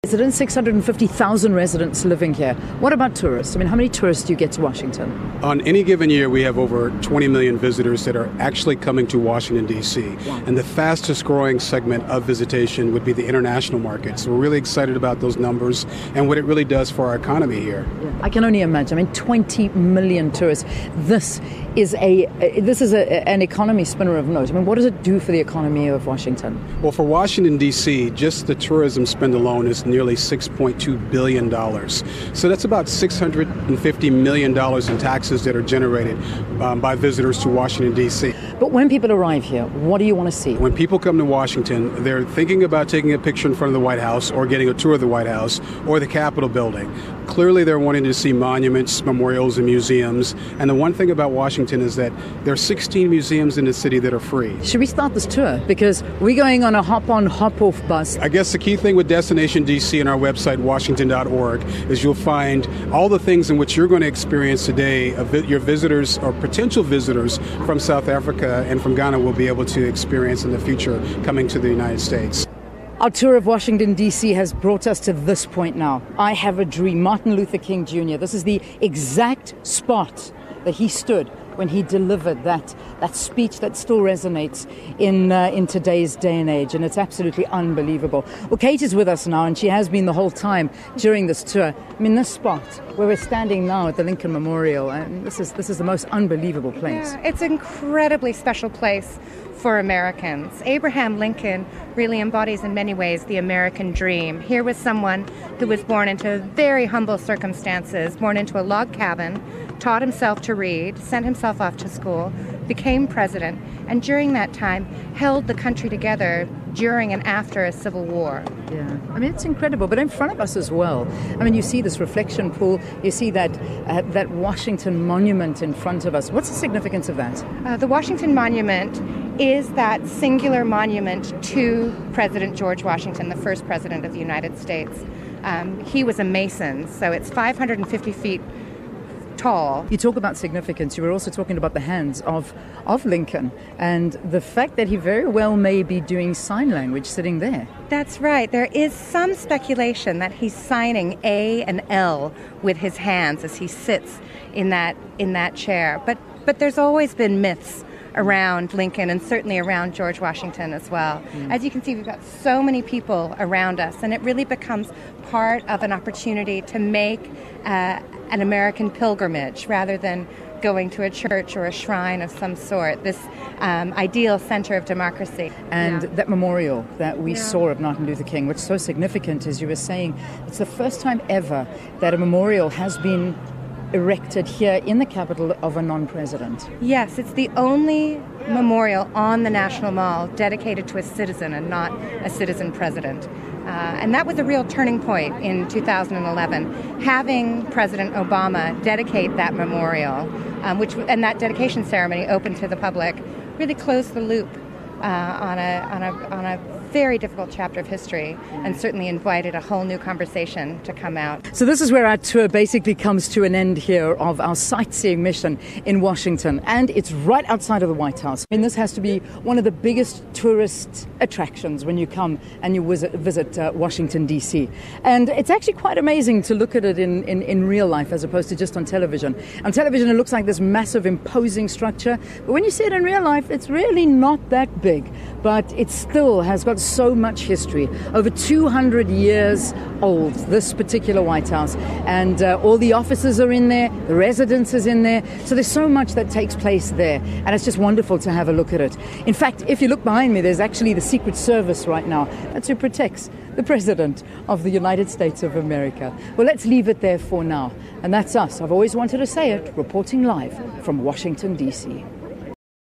President, 650,000 residents living here. What about tourists? I mean, how many tourists do you get to Washington? On any given year, we have over 20 million visitors that are actually coming to Washington, D.C. Wow. And the fastest growing segment of visitation would be the international market. So we're really excited about those numbers and what it really does for our economy here. Yeah. I can only imagine. I mean, 20 million tourists. This is an economy spinner of note. I mean, what does it do for the economy of Washington? Well, for Washington, D.C., just the tourism spend alone is nearly $6.2 billion. So that's about $650 million in taxes that are generated by visitors to Washington, D.C. But when people arrive here, what do you want to see? When people come to Washington, they're thinking about taking a picture in front of the White House or getting a tour of the White House or the Capitol building. Clearly, they're wanting to see monuments, memorials, and museums. And the one thing about Washington is that there are 16 museums in the city that are free. Should we start this tour? Because we're going on a hop-on, hop-off bus. I guess the key thing with Destination DC and our website, washington.org, is you'll find all the things in which you're going to experience today. Your visitors or potential visitors from South Africa and from Ghana will be able to experience in the future coming to the United States. Our tour of Washington, D.C. has brought us to this point now. I have a dream. Martin Luther King Jr. This is the exact spot that he stood when he delivered that speech that still resonates in today's day and age, and it's absolutely unbelievable. Well, Kate is with us now, and she has been the whole time during this tour. I mean, this spot where we're standing now at the Lincoln Memorial, and this is the most unbelievable place. Yeah, it's an incredibly special place for Americans. Abraham Lincoln really embodies in many ways the American dream. Here was someone who was born into very humble circumstances, born into a log cabin, taught himself to read, sent himself off to school, became president, and during that time held the country together during and after a civil war. Yeah, I mean, it's incredible. But in front of us as well, I mean, you see this reflection pool, you see that Washington Monument in front of us. What's the significance of that? The Washington Monument is that singular monument to President George Washington, the first president of the United States. He was a Mason, so it's 550 feet tall. You talk about significance. You were also talking about the hands of Lincoln and the fact that he very well may be doing sign language sitting there. That's right. There is some speculation that he's signing A and L with his hands as he sits in that chair. But there's always been myths around Lincoln and certainly around George Washington as well. As you can see, we've got so many people around us, and it really becomes part of an opportunity to make an American pilgrimage rather than going to a church or a shrine of some sort, this ideal center of democracy. And that memorial that we saw of Martin Luther King, what's so significant, as you were saying, it's the first time ever that a memorial has been erected here in the capital of a non-president. Yes, it's the only memorial on the National Mall dedicated to a citizen and not a citizen president. And that was a real turning point in 2011, having President Obama dedicate that memorial, and that dedication ceremony open to the public, really closed the loop on a very difficult chapter of history, and certainly invited a whole new conversation to come out. So this is where our tour basically comes to an end here of our sightseeing mission in Washington, and it's right outside of the White House. I mean, this has to be one of the biggest tourist attractions when you come and you visit Washington, D.C. And it's actually quite amazing to look at it in real life as opposed to just on television. On television, it looks like this massive, imposing structure, but when you see it in real life, it's really not that big, but it still has got so much history. Over 200 years old, this particular White House, and all the offices are in there, the residence is in there, so there's so much that takes place there, and it's just wonderful to have a look at it. In fact, if you look behind me, there's actually the Secret Service right now. That's who protects the President of the United States of America. Well, let's leave it there for now, and that's us. I've always wanted to say it, reporting live from Washington, D.C.